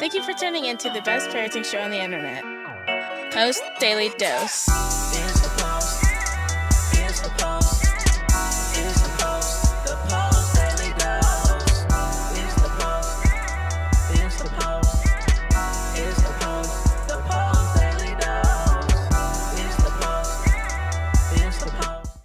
Thank you for tuning in to the best parenting show on the internet, Post Daily Dose. It's the Post. It's the Post. It's the Post. The Post Daily Dose. It's the Post. It's the Post. It's the Post. The Post Daily Dose. It's the Post. It's the Post.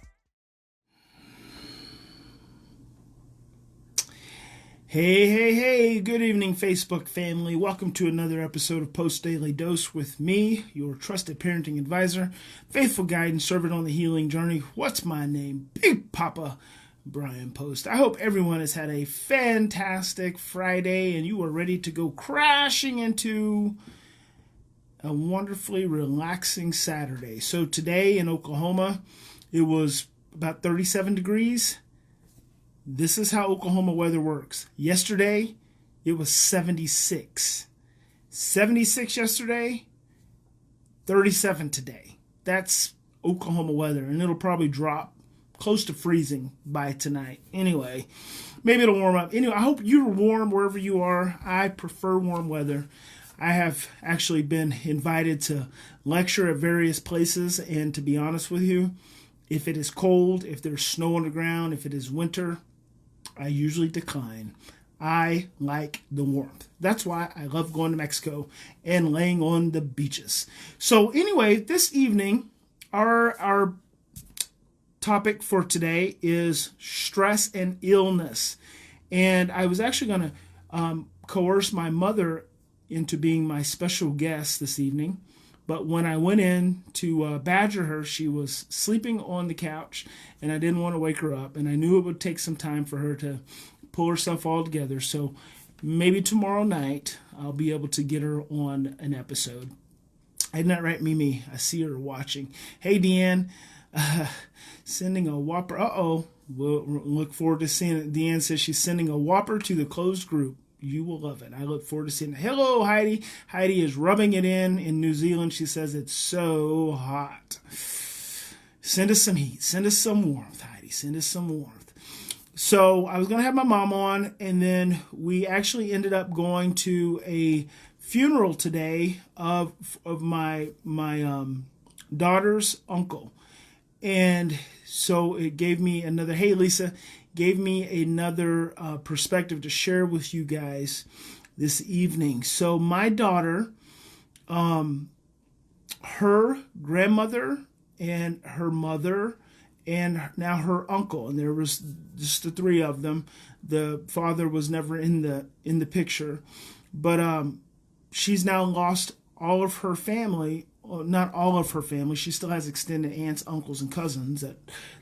Hey, good evening, Facebook family. Welcome to another episode of Post Daily Dose with me, your trusted parenting advisor, faithful guide, and servant on the healing journey. What's my name? Big Papa Bryan+Post. I hope everyone has had a fantastic Friday and you are ready to go crashing into a wonderfully relaxing Saturday. So today in Oklahoma, it was about 37 degrees. This is how Oklahoma weather works. Yesterday, it was 76. 76 yesterday, 37 today. That's Oklahoma weather, and it'll probably drop close to freezing by tonight. Anyway, maybe it'll warm up. Anyway, I hope you're warm wherever you are. I prefer warm weather. I have actually been invited to lecture at various places, and to be honest with you, if it is cold, if there's snow on the ground, if it is winter, I usually decline. I like the warmth. That's why I love going to Mexico and laying on the beaches. So anyway, this evening, our topic for today is stress and illness. And I was actually going to coerce my mother into being my special guest this evening. But when I went in to badger her, she was sleeping on the couch, and I didn't want to wake her up. And I knew it would take some time for her to pull herself all together. So maybe tomorrow night, I'll be able to get her on an episode. Isn't that right, Mimi? I see her watching. Hey, Deanne, sending a whopper. We'll look forward to seeing it. Deanne says she's sending a whopper to the closed group. You will love it. I look forward to seeing it. Hello, Heidi. Heidi is rubbing it in New Zealand. She says it's so hot. Send us some heat. Send us some warmth, Heidi. Send us some warmth. So I was going to have my mom on, and then we actually ended up going to a funeral today of my daughter's uncle. And so it gave me another, hey, Lisa, gave me another perspective to share with you guys this evening. So my daughter, her grandmother and her mother and now her uncle, and there was just the three of them. The father was never in the picture, but she's now lost all of her family. Not all of her family. She still has extended aunts, uncles, and cousins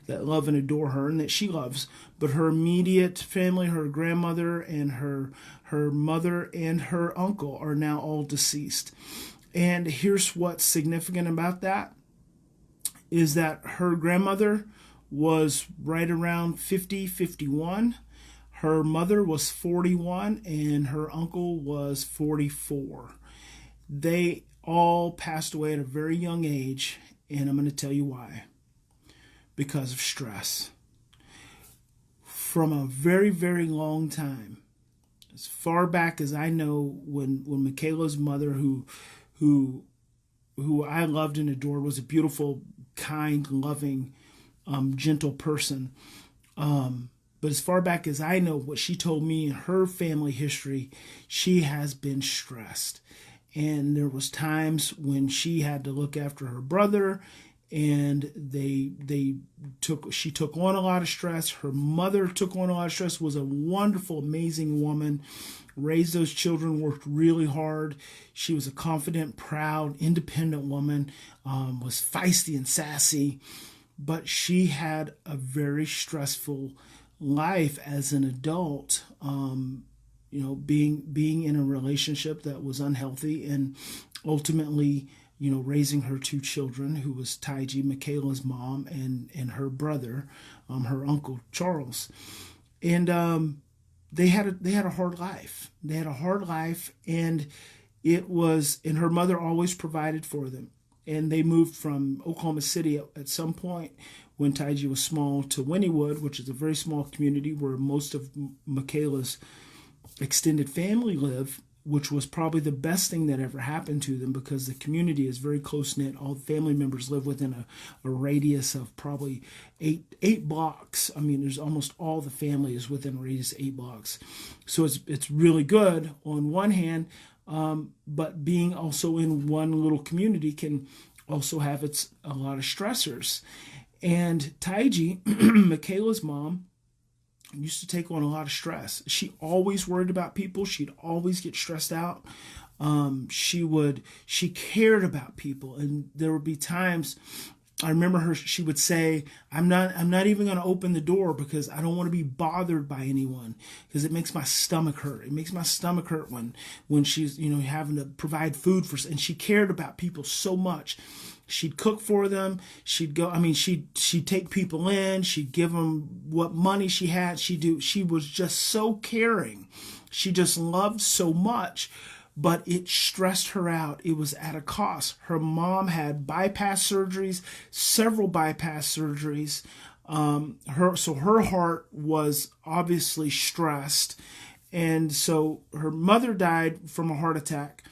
that love and adore her and that she loves. But her immediate family, her grandmother and her mother and her uncle are now all deceased. And here's what's significant about that is that her grandmother was right around 50, 51. Her mother was 41 and her uncle was 44. They all passed away at a very young age, and I'm going to tell you why. Because of stress. From a very, very long time, as far back as I know, when Michaela's mother, who I loved and adored, was a beautiful, kind, loving, gentle person. But as far back as I know, what she told me in her family history, she has been stressed. And there was times when she had to look after her brother, and she took on a lot of stress. Her mother took on a lot of stress, was a wonderful, amazing woman, raised those children, worked really hard. She was a confident, proud, independent woman, was feisty and sassy, but she had a very stressful life as an adult. Being in a relationship that was unhealthy, and ultimately, raising her two children, who was Taiji, Michaela's mom, and her brother, her uncle Charles, and they had a hard life. They had a hard life, and and her mother always provided for them. And they moved from Oklahoma City at some point when Taiji was small to Wynnewood, which is a very small community where most of Michaela's extended family live. which was probably the best thing that ever happened to them, because the community is very close-knit. All the family members live within a radius of probably eight blocks. I mean, there's almost all the family is within a radius of 8 blocks. So it's really good on one hand, but being also in one little community can also have a lot of stressors. And Taiji, Michaela's mom, used to take on a lot of stress. She always worried about people. She'd always get stressed out. She cared about people. And there would be times, I remember she would say, I'm not even going to open the door because I don't want to be bothered by anyone, because it makes my stomach hurt. It makes my stomach hurt when she's, having to provide food for, and she cared about people so much. She'd cook for them. She'd take people in. She'd give them what money she had. She was just so caring. She just loved so much, but it stressed her out. It was at a cost. Her mom had several bypass surgeries. Her heart was obviously stressed. And so her mother died from a heart attack.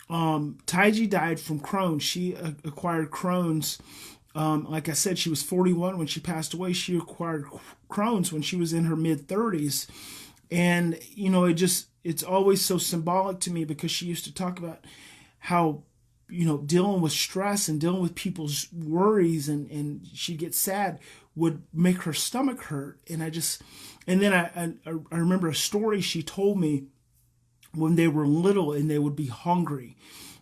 Taiji died from Crohn's. She acquired Crohn's. Like I said, she was 41 when she passed away. She acquired Crohn's when she was in her mid-30s. And, it's always so symbolic to me, because she used to talk about how, dealing with stress and dealing with people's worries and she'd get sad would make her stomach hurt. And then I remember a story she told me when they were little and they would be hungry,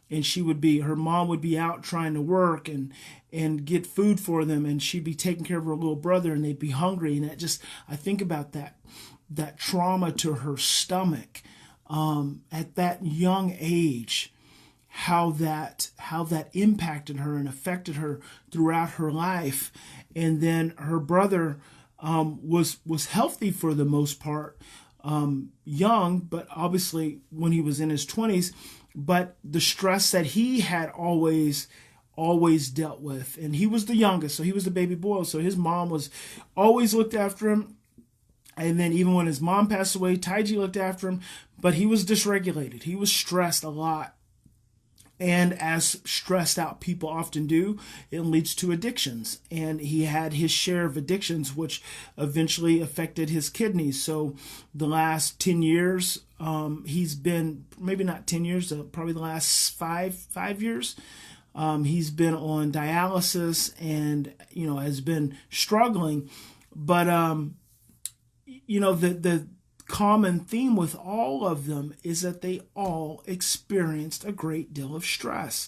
and her mom would be out trying to work and get food for them, and she'd be taking care of her little brother, and they'd be hungry. And I think about that trauma to her stomach, at that young age, how that impacted her and affected her throughout her life. And then her brother, was healthy for the most part, young, but obviously when he was in his 20s, but the stress that he had always dealt with, and he was the youngest, so he was the baby boy, so his mom was always looked after him. And then even when his mom passed away, Taiji looked after him, but he was dysregulated. He was stressed a lot. And as stressed out people often do, it leads to addictions. And he had his share of addictions, which eventually affected his kidneys. So the last 10 years, he's been, maybe not 10 years, probably the last five years, he's been on dialysis and, has been struggling. But, the common theme with all of them is that they all experienced a great deal of stress.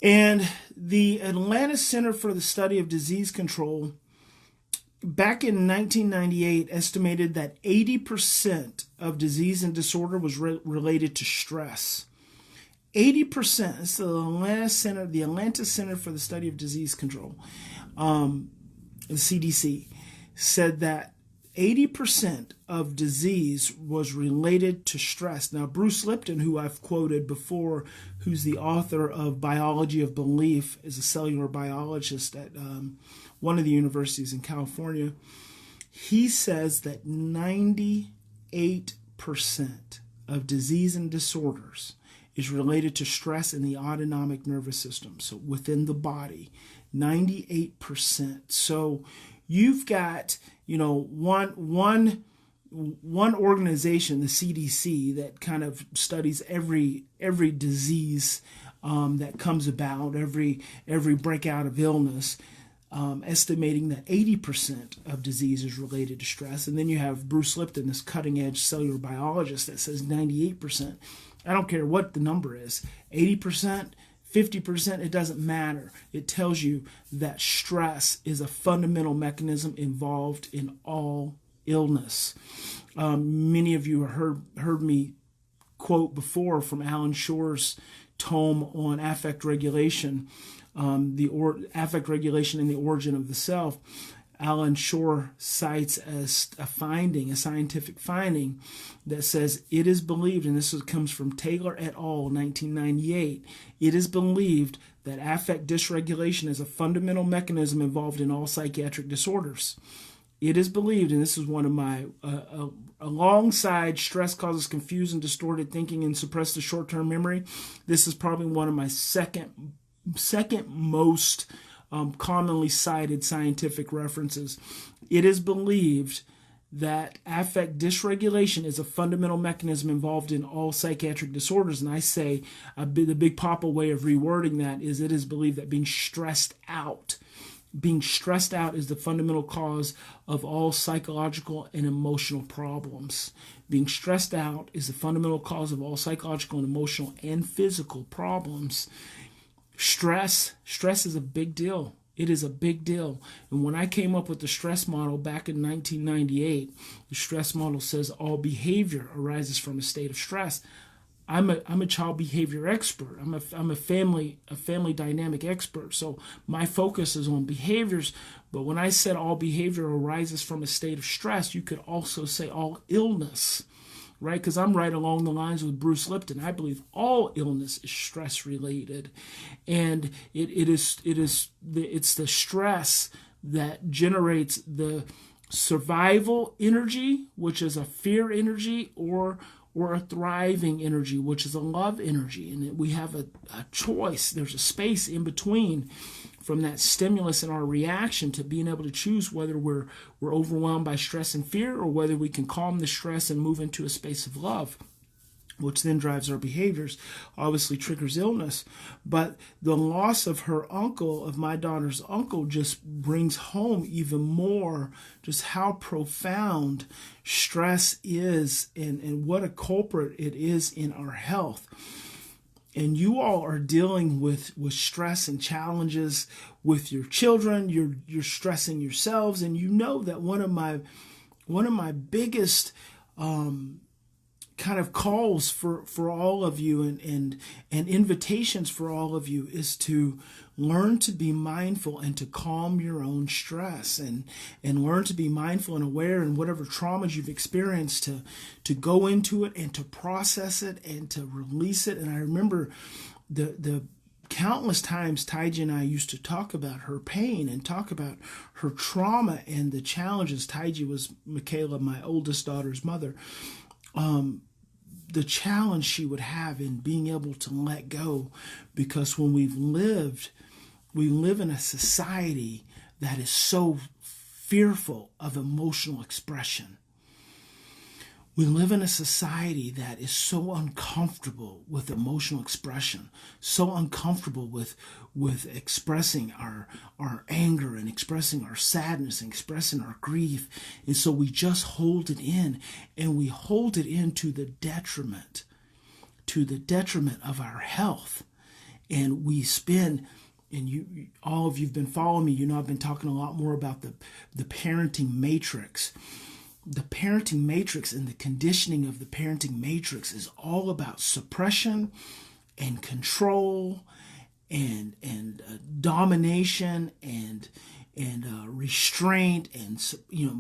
And the Atlanta Center for the Study of Disease Control, back in 1998, estimated that 80% of disease and disorder was related to stress. 80%. It's the Atlanta Center for the Study of Disease Control, the CDC, said that 80% of disease was related to stress. Now, Bruce Lipton, who I've quoted before, who's the author of Biology of Belief, is a cellular biologist at one of the universities in California. He says that 98% of disease and disorders is related to stress in the autonomic nervous system, so within the body, 98%. So you've got, one organization, the CDC, that kind of studies every disease that comes about, every breakout of illness, estimating that 80% of disease is related to stress. And then you have Bruce Lipton, this cutting-edge cellular biologist, that says 98%. I don't care what the number is, 80%, 50%, it doesn't matter. It tells you that stress is a fundamental mechanism involved in all illness. Many of you heard me quote before from Alan Shore's tome on affect regulation, affect regulation and the origin of the self. Alan Shore cites as a scientific finding, that says it is believed, and this comes from Taylor et al., 1998, it is believed that affect dysregulation is a fundamental mechanism involved in all psychiatric disorders. It is believed, and this is one of my, alongside stress causes confused and distorted thinking and suppress the short-term memory, this is probably one of my second most commonly cited scientific references. It is believed that affect dysregulation is a fundamental mechanism involved in all psychiatric disorders. And I say the Big Papa way of rewording that is it is believed that being stressed out is the fundamental cause of all psychological and emotional problems. Being stressed out is the fundamental cause of all psychological and emotional and physical problems. Stress is a big deal. It is a big deal. And when I came up with the stress model back in 1998, the stress model says all behavior arises from a state of stress. I'm a child behavior expert. I'm a family dynamic expert. So my focus is on behaviors. But when I said all behavior arises from a state of stress, you could also say all illness, right? Because I'm right along the lines with Bruce Lipton. I believe all illness is stress related, and it's the stress that generates the survival energy, which is a fear energy, or a thriving energy, which is a love energy. And we have a choice. There's a space in between from that stimulus and our reaction to being able to choose whether we're overwhelmed by stress and fear, or whether we can calm the stress and move into a space of love, which then drives our behaviors, obviously triggers illness. But the loss of her uncle, of my daughter's uncle, just brings home even more just how profound stress is and what a culprit it is in our health. And you all are dealing with stress and challenges with your children. You're stressing yourselves, and you know that one of my biggest kind of calls for all of you and invitations for all of you is to learn to be mindful and to calm your own stress and learn to be mindful and aware in whatever traumas you've experienced to go into it and to process it and to release it. And I remember the countless times Taiji and I used to talk about her pain and talk about her trauma and the challenges. Taiji was Michaela, my oldest daughter's mother. The challenge she would have in being able to let go, because when we live in a society that is so fearful of emotional expression. We live in a society that is so uncomfortable with emotional expression, so uncomfortable with expressing our anger and expressing our sadness and expressing our grief. And so we just hold it in, and we hold it in to the detriment of our health. And we spend, and you all of you've been following me, you know I've been talking a lot more about the parenting matrix. The parenting matrix and the conditioning of the parenting matrix is all about suppression and control and domination and restraint and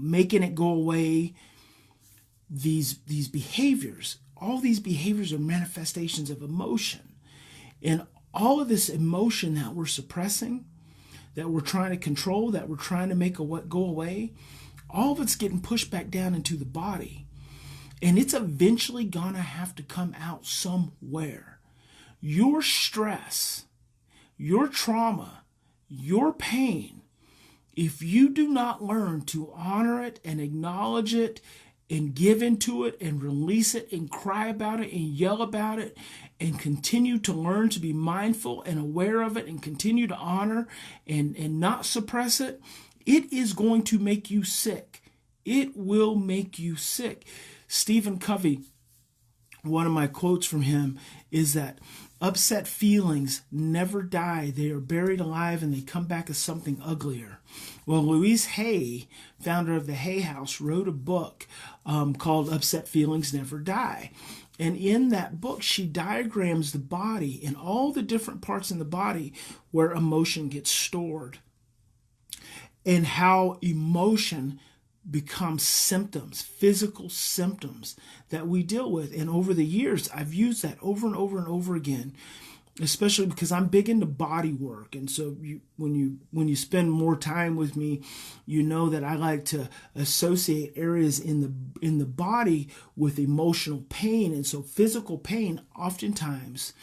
making it go away. These behaviors, all these behaviors are manifestations of emotion, and all of this emotion that we're suppressing, that we're trying to control, that we're trying to make go away. All of it's getting pushed back down into the body. And it's eventually going to have to come out somewhere. Your stress, your trauma, your pain, if you do not learn to honor it and acknowledge it and give into it and release it and cry about it and yell about it and continue to learn to be mindful and aware of it and continue to honor and not suppress it, it is going to make you sick. It will make you sick. Stephen Covey, one of my quotes from him is that upset feelings never die. They are buried alive and they come back as something uglier. Well, Louise Hay, founder of the Hay House, wrote a book called Upset Feelings Never Die. And in that book, she diagrams the body and all the different parts in the body where emotion gets stored, and how emotion becomes symptoms, physical symptoms that we deal with. And over the years, I've used that over and over and over again especially because I'm big into body work. And so when you spend more time with me, you know that I like to associate areas in the body with emotional pain. And so physical pain oftentimes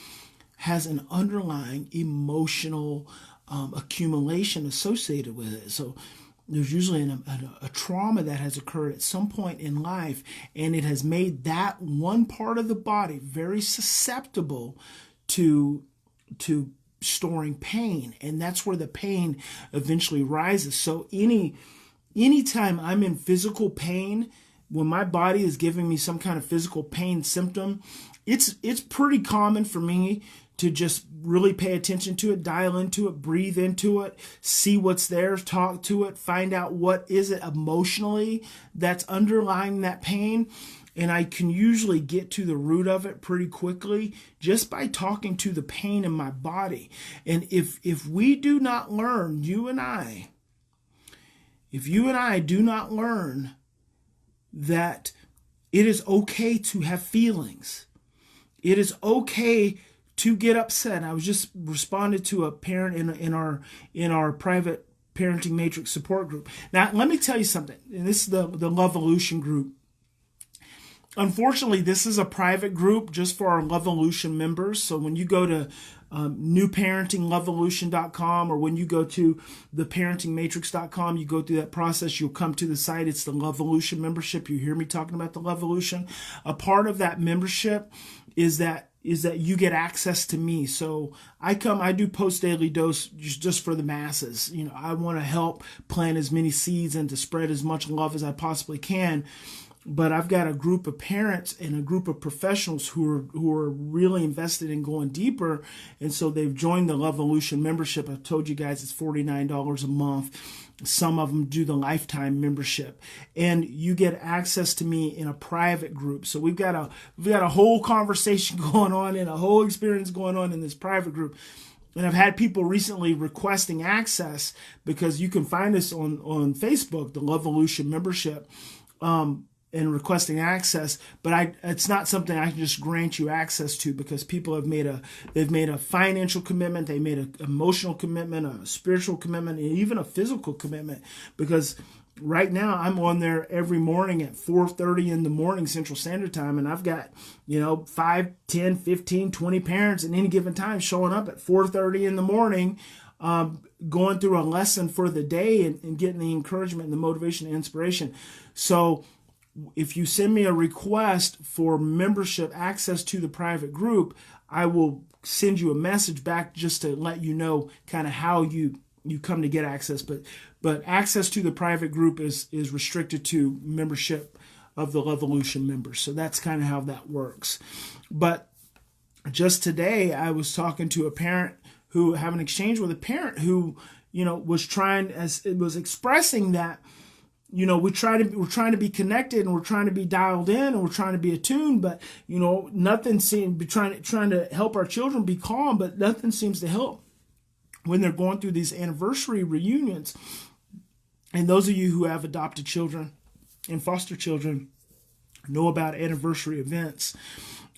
has an underlying emotional accumulation associated with it. So there's usually a trauma that has occurred at some point in life, and it has made that one part of the body very susceptible to storing pain, and that's where the pain eventually rises. So anytime I'm in physical pain, when my body is giving me some kind of physical pain symptom, it's pretty common for me to just really pay attention to it, dial into it, breathe into it, see what's there, talk to it, find out what is it emotionally that's underlying that pain. And I can usually get to the root of it pretty quickly just by talking to the pain in my body. And if we do not learn, if you and I do not learn that it is okay to have feelings, it is okay to get upset. I was just responded to a parent in our private parenting matrix support group. Now, let me tell you something. And this is the Lovevolution group. Unfortunately, this is a private group just for our Lovevolution members. So when you go to newparentinglovevolution.com, or when you go to theparentingmatrix.com, you go through that process, you'll come to the site. It's the Lovevolution membership. You hear me talking about the Lovevolution. A part of that membership is that you get access to me. So I do Post Daily Dose just for the masses. You know, I want to help plant as many seeds and to spread as much love as I possibly can. But I've got a group of parents and a group of professionals who are really invested in going deeper. And so they've joined the Lovevolution membership. I told you guys it's $49 a month. Some of them do the lifetime membership, and you get access to me in a private group. So we've got a whole conversation going on and a whole experience going on in this private group. And I've had people recently requesting access, because you can find us on Facebook, the Lovevolution membership, and requesting access, but it's not something I can just grant you access to, because people have made a financial commitment, they made an emotional commitment, a spiritual commitment, and even a physical commitment. Because right now I'm on there every morning at 4:30 in the morning Central Standard Time, and I've got 5, 10, 15, 20 parents at any given time showing up at 4:30 in the morning, going through a lesson for the day and getting the encouragement and the motivation and inspiration. So if you send me a request for membership access to the private group, I will send you a message back just to let you know kind of how you come to get access. But access to the private group is restricted to membership of the Lovevolution members. So that's kind of how that works. But just today, I was talking to a parent who have an exchange with a parent who, was expressing that, we're trying to be connected, and we're trying to be dialed in, and we're trying to be attuned, but nothing seems to be trying to help our children be calm, but nothing seems to help when they're going through these anniversary reunions. And those of you who have adopted children and foster children know about anniversary events.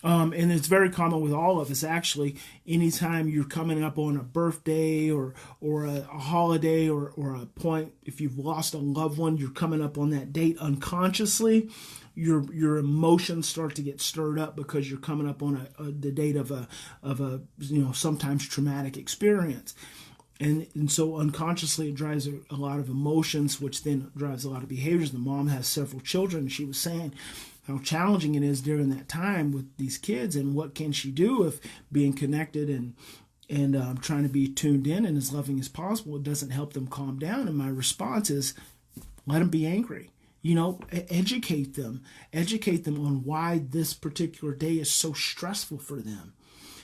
And it's very common with all of us, actually. Anytime you're coming up on a birthday or a holiday or a point, if you've lost a loved one, you're coming up on that date unconsciously. Your emotions start to get stirred up because you're coming up on the date of a sometimes traumatic experience. And so unconsciously it drives a lot of emotions, which then drives a lot of behaviors. The mom has several children. She was saying how challenging it is during that time with these kids, and what can she do if being connected and trying to be tuned in and as loving as possible, it doesn't help them calm down. And my response is, let them be angry. Educate them on why this particular day is so stressful for them.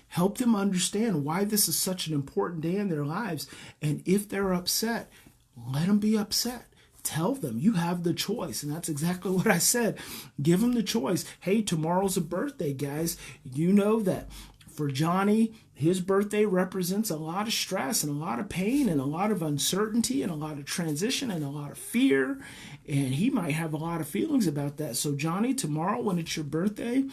Help them understand why this is such an important day in their lives. And if they're upset, let them be upset. Tell them you have the choice. And that's exactly what I said. Give them the choice. Hey, tomorrow's a birthday, guys. You know that for Johnny his birthday represents a lot of stress and a lot of pain and a lot of uncertainty and a lot of transition and a lot of fear. And he might have a lot of feelings about that. So Johnny, tomorrow when it's your birthday,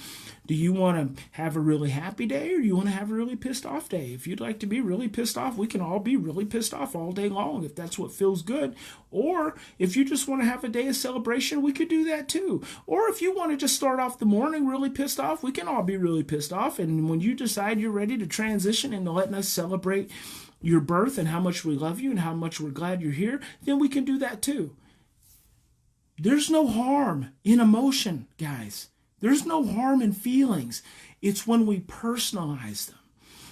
do you want to have a really happy day or you want to have a really pissed off day? If you'd like to be really pissed off, we can all be really pissed off all day long if that's what feels good. Or if you just want to have a day of celebration, we could do that too. Or if you want to just start off the morning really pissed off, we can all be really pissed off. And when you decide you're ready to transition into letting us celebrate your birth and how much we love you and how much we're glad you're here, then we can do that too. There's no harm in emotion, guys. There's no harm in feelings. It's when we personalize them.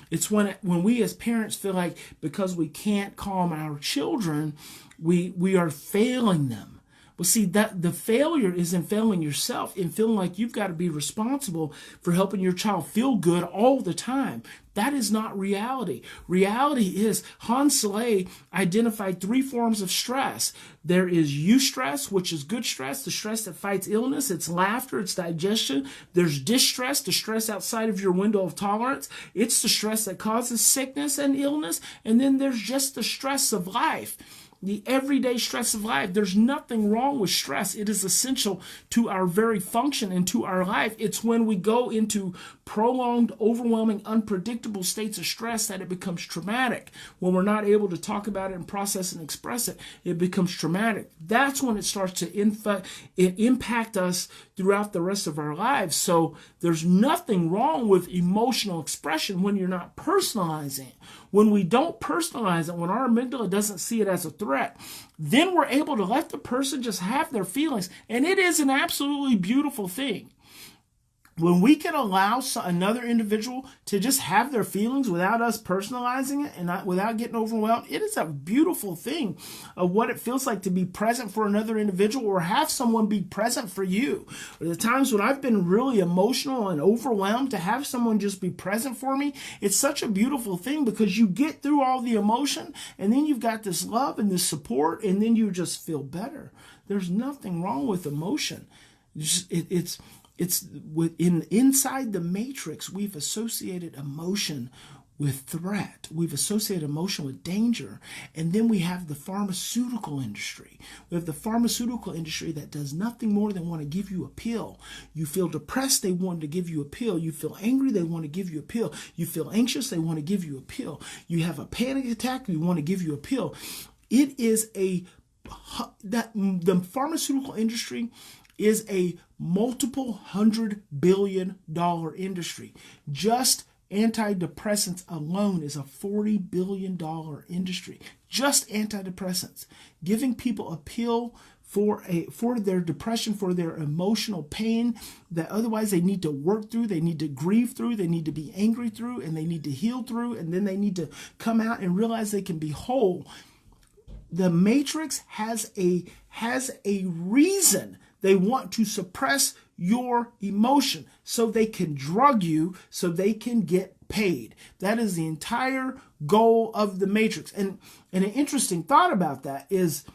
It's when we as parents feel like because we can't calm our children, we are failing them. Well, see, that the failure is in failing yourself, in feeling like you've got to be responsible for helping your child feel good all the time. That is not reality. Reality is Hans Selye identified 3 forms of stress. There is eustress, which is good stress, the stress that fights illness. It's laughter, it's digestion. There's distress, the stress outside of your window of tolerance. It's the stress that causes sickness and illness. And then there's just the stress of life. The everyday stress of life. There's nothing wrong with stress. It is essential to our very function and to our life. It's when we go into prolonged, overwhelming, unpredictable states of stress that it becomes traumatic. When we're not able to talk about it and process and express it, it becomes traumatic. That's when it starts to impact us throughout the rest of our lives. So there's nothing wrong with emotional expression when you're not personalizing it. When we don't personalize it, when our amygdala doesn't see it as a threat, then we're able to let the person just have their feelings. And it is an absolutely beautiful thing. When we can allow another individual to just have their feelings without us personalizing it and without getting overwhelmed, it is a beautiful thing of what it feels like to be present for another individual or have someone be present for you. The times when I've been really emotional and overwhelmed, to have someone just be present for me, it's such a beautiful thing because you get through all the emotion and then you've got this love and this support and then you just feel better. There's nothing wrong with emotion. It's inside the matrix, we've associated emotion with threat. We've associated emotion with danger. And then we have the pharmaceutical industry. We have the pharmaceutical industry that does nothing more than want to give you a pill. You feel depressed, they want to give you a pill. You feel angry, they want to give you a pill. You feel anxious, they want to give you a pill. You have a panic attack, they want to give you a pill. It is the pharmaceutical industry is a multiple $100 billion industry. Just antidepressants alone is a $40 billion industry. Just antidepressants. Giving people a pill for their depression, for their emotional pain that otherwise they need to work through, they need to grieve through, they need to be angry through, and they need to heal through, and then they need to come out and realize they can be whole. The Matrix has a reason. They want to suppress your emotion so they can drug you, so they can get paid. That is the entire goal of the Matrix. And an interesting thought about that is,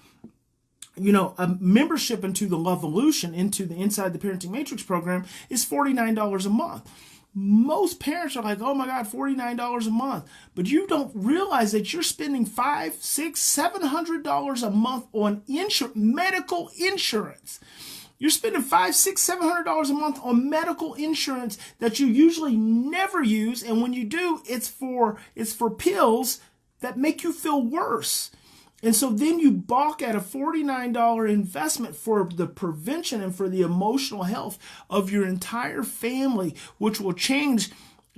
a membership into the Lovevolution, into the Inside the Parenting Matrix program is $49 a month. Most parents are like, oh my God, $49 a month. But you don't realize that you're spending $500, $600, $700 a month on medical insurance. You're spending $500, $600, $700 a month on medical insurance that you usually never use. And when you do, it's for pills that make you feel worse. And so then you balk at a $49 investment for the prevention and for the emotional health of your entire family, which will change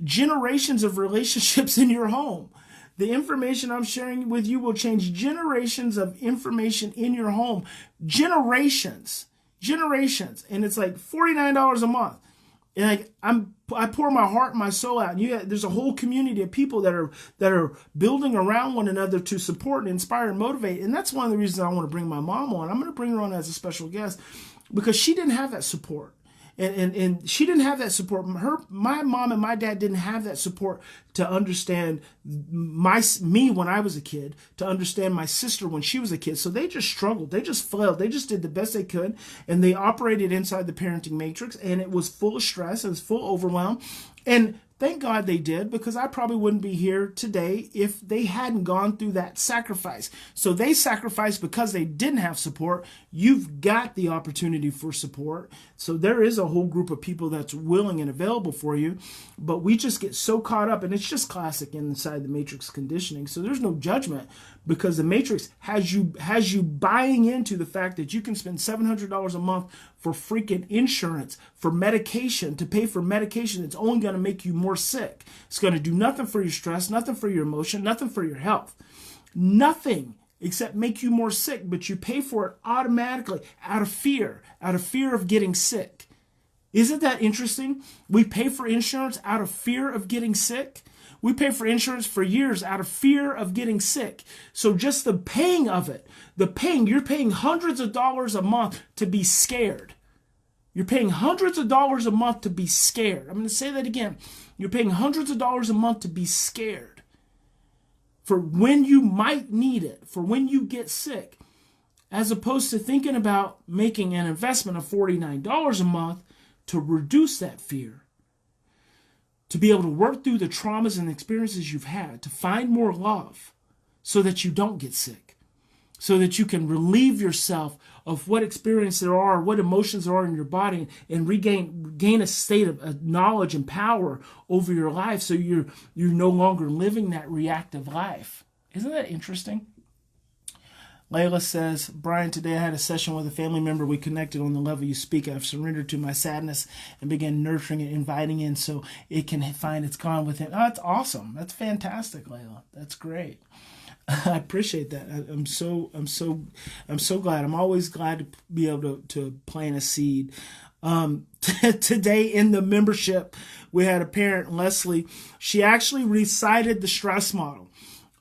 generations of relationships in your home. The information I'm sharing with you will change generations of information in your home. Generations. And it's like $49 a month. And I pour my heart and my soul out. And there's a whole community of people that are building around one another to support and inspire and motivate. And that's one of the reasons I want to bring my mom on. I'm going to bring her on as a special guest because she didn't have that support. And she didn't have that support. My mom and my dad didn't have that support to understand me when I was a kid, to understand my sister when she was a kid. So they just struggled. They just failed. They just did the best they could. And they operated inside the parenting matrix. And it was full of stress. It was full of overwhelm. And Thank God they did, because I probably wouldn't be here today if they hadn't gone through that sacrifice. So they sacrificed because they didn't have support. You've got the opportunity for support. So there is a whole group of people that's willing and available for you. But we just get so caught up, and it's just classic inside the Matrix conditioning. So there's no judgment, because the Matrix has you buying into the fact that you can spend $700 a month for freaking insurance, for medication, to pay for medication that's only going to make you more sick. It's going to do nothing for your stress, nothing for your emotion, nothing for your health. Nothing except make you more sick, but you pay for it automatically out of fear of getting sick. Isn't that interesting? We pay for insurance out of fear of getting sick. We pay for insurance for years out of fear of getting sick. So just the paying of it, you're paying hundreds of dollars a month to be scared. You're paying hundreds of dollars a month to be scared. I'm going to say that again. You're paying hundreds of dollars a month to be scared for when you might need it, for when you get sick, as opposed to thinking about making an investment of $49 a month to reduce that fear, to be able to work through the traumas and experiences you've had, to find more love so that you don't get sick, so that you can relieve yourself of what experience there are, what emotions there are in your body, and gain a state of knowledge and power over your life, so you're no longer living that reactive life. Isn't that interesting? Layla says, Brian, today I had a session with a family member. We connected on the level you speak. I've surrendered to my sadness and began nurturing it, inviting in so it can find its gone within. Oh, that's awesome. That's fantastic, Layla. That's great. I appreciate that. I'm so glad. I'm always glad to be able to plant a seed. Today in the membership, we had a parent, Leslie. She actually recited the stress model.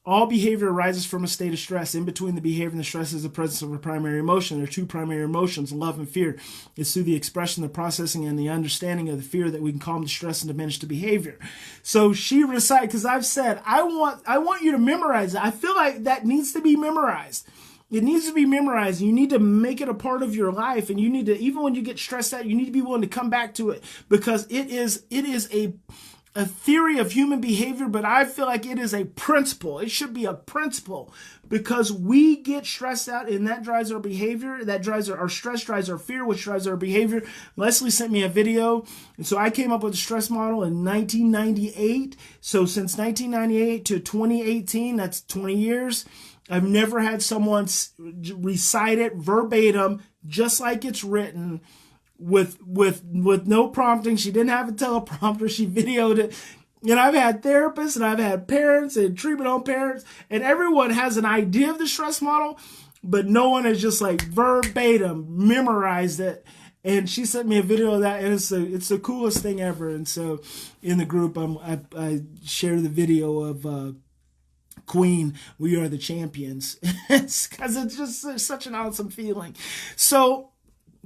All behavior arises from a state of stress. In between the behavior and the stress is the presence of a primary emotion. There are two primary emotions, love and fear. It's through the expression, the processing, and the understanding of the fear that we can calm the stress and diminish the behavior. So she recited, because I've said, I want you to memorize it. I feel like that needs to be memorized. It needs to be memorized. You need to make it a part of your life. And you need to, even when you get stressed out, you need to be willing to come back to it, because it is a theory of human behavior, but I feel like it is a principle. It should be a principle, because we get stressed out, and that drives our behavior. That drives our stress, drives our fear, which drives our behavior. Leslie sent me a video, and so I came up with the stress model in 1998. So since 1998 to 2018, that's 20 years. I've never had someone recite it verbatim, just like it's written, with no prompting. She didn't have a teleprompter. She videoed it. And I've had therapists, and I've had parents and treatment on parents, and everyone has an idea of the stress model, but no one has just like verbatim memorized it. And she sent me a video of that, and it's the coolest thing ever. And so in the group, I share the video of Queen, "We Are the Champions," because it's just such an awesome feeling. So,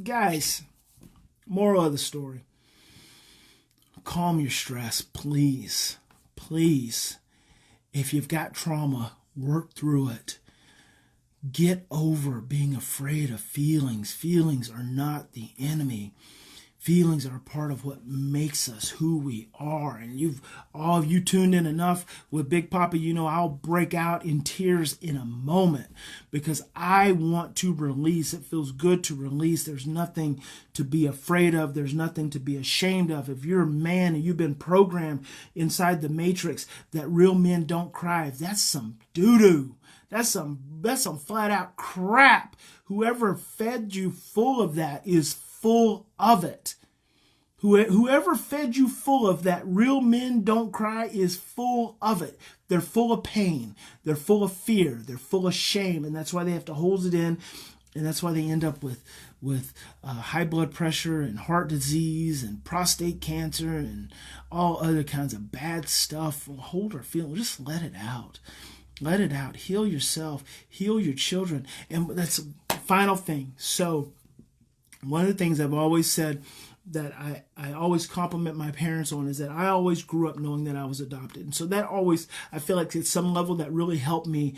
guys, moral of the story: calm your stress, please. Please. If you've got trauma, work through it. Get over being afraid of feelings. Feelings are not the enemy. Feelings are part of what makes us who we are. And all of you tuned in enough with Big Papa, you know I'll break out in tears in a moment, because I want to release. It feels good to release. There's nothing to be afraid of. There's nothing to be ashamed of. If you're a man and you've been programmed inside the matrix that real men don't cry, that's some doo-doo. That's some flat out crap. Whoever fed you full of that is full of it. Whoever fed you full of that real men don't cry is full of it. They're full of pain. They're full of fear. They're full of shame. And that's why they have to hold it in. And that's why they end up with high blood pressure and heart disease and prostate cancer and all other kinds of bad stuff. Hold our feeling. Just let it out. Let it out. Heal yourself. Heal your children. And that's the final thing. So one of the things I've always said that I always compliment my parents on is that I always grew up knowing that I was adopted. And so that always, I feel like at some level that really helped me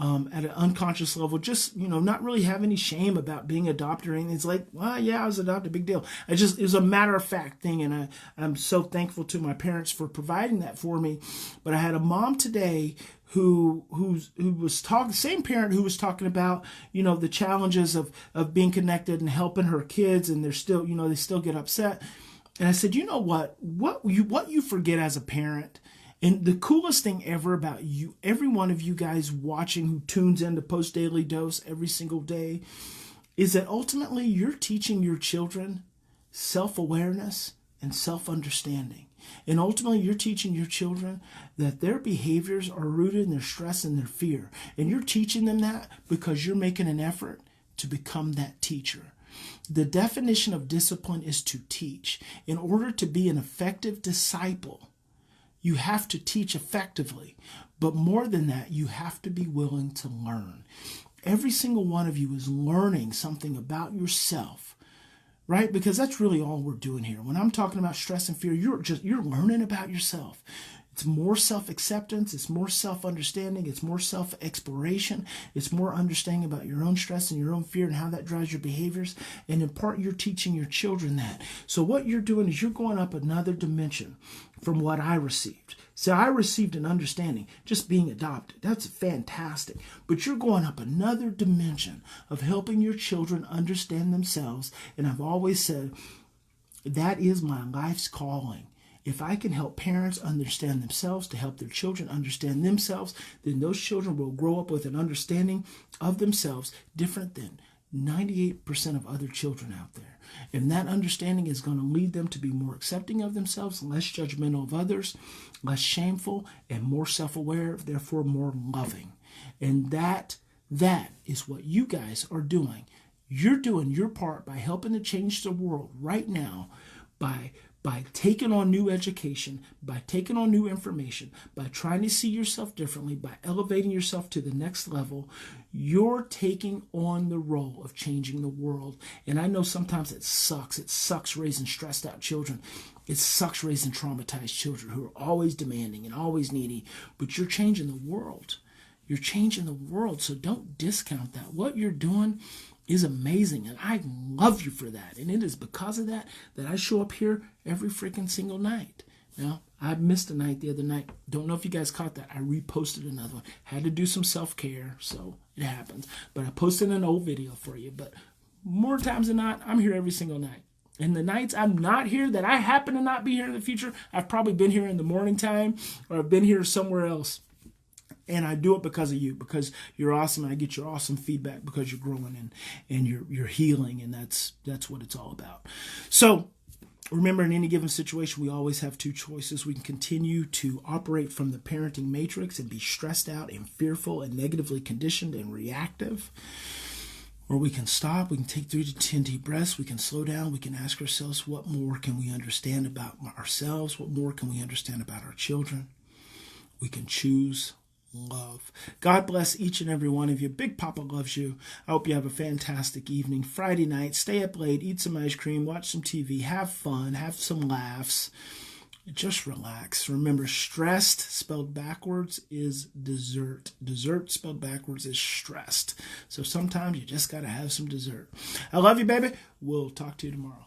at an unconscious level, just, not really have any shame about being adopted or anything. It's like, well, yeah, I was adopted, big deal. It was a matter of fact thing. And I'm so thankful to my parents for providing that for me. But I had a mom today who was talking, same parent who was talking about, the challenges of being connected and helping her kids. And they're still, they still get upset. And I said, what you forget as a parent. And the coolest thing ever about you, every one of you guys watching who tunes into Post Daily Dose every single day, is that ultimately you're teaching your children self-awareness and self-understanding. And ultimately you're teaching your children that their behaviors are rooted in their stress and their fear. And you're teaching them that because you're making an effort to become that teacher. The definition of discipline is to teach. In order to be an effective disciple, you have to teach effectively, but more than that, you have to be willing to learn. Every single one of you is learning something about yourself, right? Because that's really all we're doing here. When I'm talking about stress and fear, you're learning about yourself. It's more self-acceptance. It's more self-understanding. It's more self-exploration. It's more understanding about your own stress and your own fear and how that drives your behaviors. And in part, you're teaching your children that. So what you're doing is you're going up another dimension from what I received. So I received an understanding, just being adopted. That's fantastic. But you're going up another dimension of helping your children understand themselves. And I've always said, that is my life's calling. If I can help parents understand themselves to help their children understand themselves, then those children will grow up with an understanding of themselves different than 98% of other children out there. And that understanding is going to lead them to be more accepting of themselves, less judgmental of others, less shameful, and more self-aware, therefore more loving. And that is what you guys are doing. You're doing your part by helping to change the world right now by taking on new education, by taking on new information, by trying to see yourself differently, by elevating yourself to the next level. You're taking on the role of changing the world. And I know sometimes it sucks. It sucks raising stressed out children. It sucks raising traumatized children who are always demanding and always needy. But you're changing the world. You're changing the world. So don't discount that. What you're doing is amazing, and I love you for that. And it is because of that I show up here every freaking single night. Now, I missed a night the other night. Don't know if you guys caught that. I reposted another one. Had to do some self-care, so it happens. But I posted an old video for you. But more times than not, I'm here every single night. And the nights I'm not here, that I happen to not be here in the future, I've probably been here in the morning time, or I've been here somewhere else. And I do it because of you, because you're awesome, and I get your awesome feedback because you're growing and you're healing, and that's what it's all about. So remember, in any given situation, we always have two choices. We can continue to operate from the parenting matrix and be stressed out and fearful and negatively conditioned and reactive. Or we can stop, we can take 3 to 10 deep breaths, we can slow down, we can ask ourselves, what more can we understand about ourselves? What more can we understand about our children? We can choose love. God bless each and every one of you. Big Papa loves you. I hope you have a fantastic evening. Friday night, stay up late, eat some ice cream, watch some TV, have fun, have some laughs. Just relax. Remember, stressed spelled backwards is dessert. Dessert spelled backwards is stressed. So sometimes you just got to have some dessert. I love you, baby. We'll talk to you tomorrow.